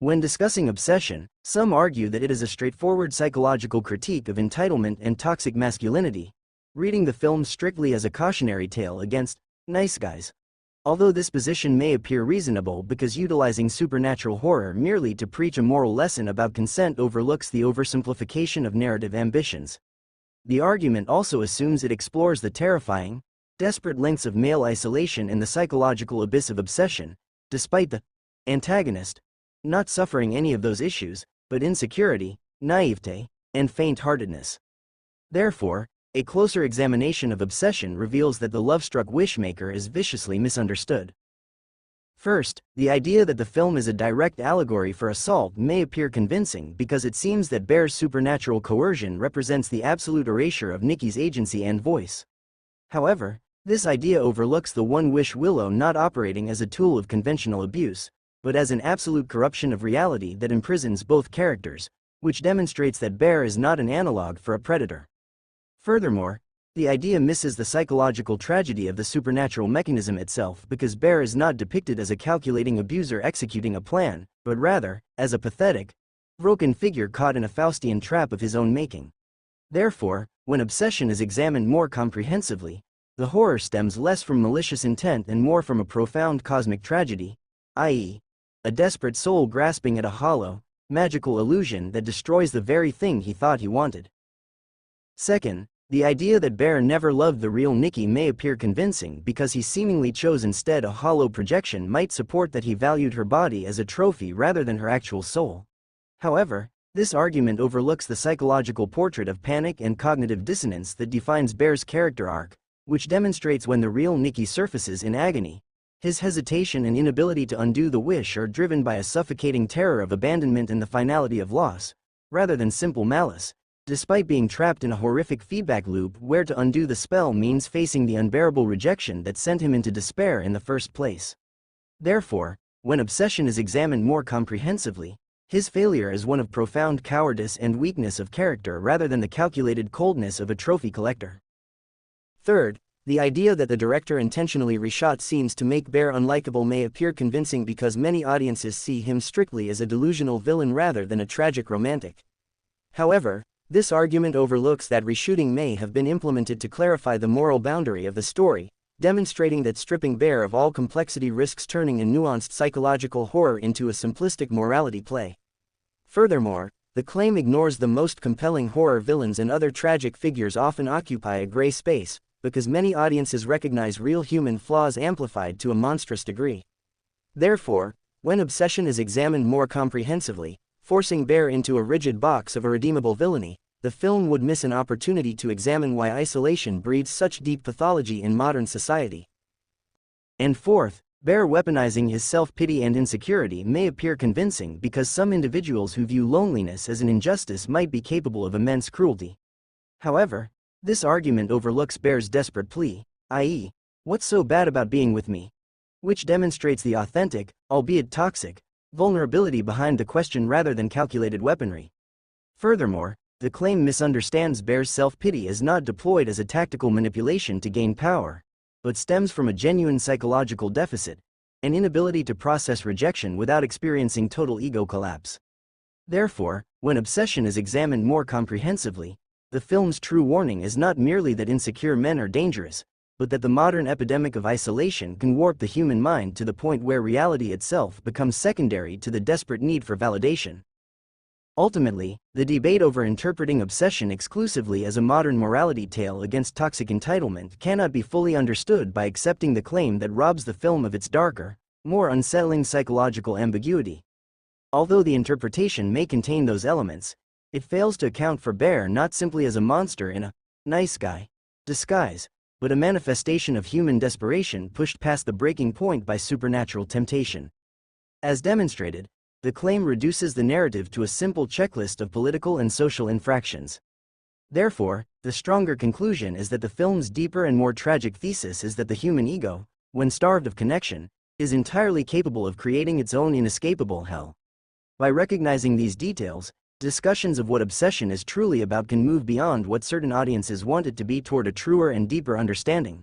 When discussing obsession, some argue that it is a straightforward psychological critique of entitlement and toxic masculinity, reading the film strictly as a cautionary tale against nice guys. Although this position may appear reasonable because utilizing supernatural horror merely to preach a moral lesson about consent overlooks the oversimplification of narrative ambitions. The argument also assumes it explores the terrifying, desperate lengths of male isolation and the psychological abyss of obsession, despite the antagonist not suffering any of those issues, but insecurity, naivete, and faint-heartedness. Therefore, a closer examination of obsession reveals that the love-struck wishmaker is viciously misunderstood. First, the idea that the film is a direct allegory for assault may appear convincing because it seems that Bear's supernatural coercion represents the absolute erasure of Nikki's agency and voice. However, this idea overlooks the one-wish Willow not operating as a tool of conventional abuse, but as an absolute corruption of reality that imprisons both characters, which demonstrates that Bear is not an analog for a predator. Furthermore, the idea misses the psychological tragedy of the supernatural mechanism itself because Bear is not depicted as a calculating abuser executing a plan, but rather, as a pathetic, broken figure caught in a Faustian trap of his own making. Therefore, when obsession is examined more comprehensively, the horror stems less from malicious intent and more from a profound cosmic tragedy, i.e., a desperate soul grasping at a hollow, magical illusion that destroys the very thing he thought he wanted. Second, the idea that Bear never loved the real Nikki may appear convincing because he seemingly chose instead a hollow projection might support that he valued her body as a trophy rather than her actual soul. However, this argument overlooks the psychological portrait of panic and cognitive dissonance that defines Bear's character arc, which demonstrates when the real Nikki surfaces in agony. His hesitation and inability to undo the wish are driven by a suffocating terror of abandonment and the finality of loss, rather than simple malice, despite being trapped in a horrific feedback loop where to undo the spell means facing the unbearable rejection that sent him into despair in the first place. Therefore, when obsession is examined more comprehensively, his failure is one of profound cowardice and weakness of character rather than the calculated coldness of a trophy collector. Third, the idea that the director intentionally reshot scenes to make Bear unlikable may appear convincing because many audiences see him strictly as a delusional villain rather than a tragic romantic. However, this argument overlooks that reshooting may have been implemented to clarify the moral boundary of the story, demonstrating that stripping Bear of all complexity risks turning a nuanced psychological horror into a simplistic morality play. Furthermore, the claim ignores the most compelling horror villains and other tragic figures often occupy a gray space, because many audiences recognize real human flaws amplified to a monstrous degree. Therefore, when obsession is examined more comprehensively, forcing Bear into a rigid box of irredeemable villainy, the film would miss an opportunity to examine why isolation breeds such deep pathology in modern society. And fourth, Bear weaponizing his self-pity and insecurity may appear convincing because some individuals who view loneliness as an injustice might be capable of immense cruelty. However, this argument overlooks Bear's desperate plea, i.e., "What's so bad about being with me?" which demonstrates the authentic, albeit toxic, vulnerability behind the question rather than calculated weaponry. Furthermore, the claim misunderstands Bear's self-pity as not deployed as a tactical manipulation to gain power, but stems from a genuine psychological deficit, an inability to process rejection without experiencing total ego collapse. Therefore, when obsession is examined more comprehensively, the film's true warning is not merely that insecure men are dangerous, but that the modern epidemic of isolation can warp the human mind to the point where reality itself becomes secondary to the desperate need for validation. Ultimately, the debate over interpreting obsession exclusively as a modern morality tale against toxic entitlement cannot be fully understood by accepting the claim that robs the film of its darker, more unsettling psychological ambiguity. Although the interpretation may contain those elements, it fails to account for Bear not simply as a monster in a nice guy disguise, but a manifestation of human desperation pushed past the breaking point by supernatural temptation. As demonstrated, the claim reduces the narrative to a simple checklist of political and social infractions. Therefore, the stronger conclusion is that the film's deeper and more tragic thesis is that the human ego, when starved of connection, is entirely capable of creating its own inescapable hell. By recognizing these details, discussions of what obsession is truly about can move beyond what certain audiences want it to be toward a truer and deeper understanding.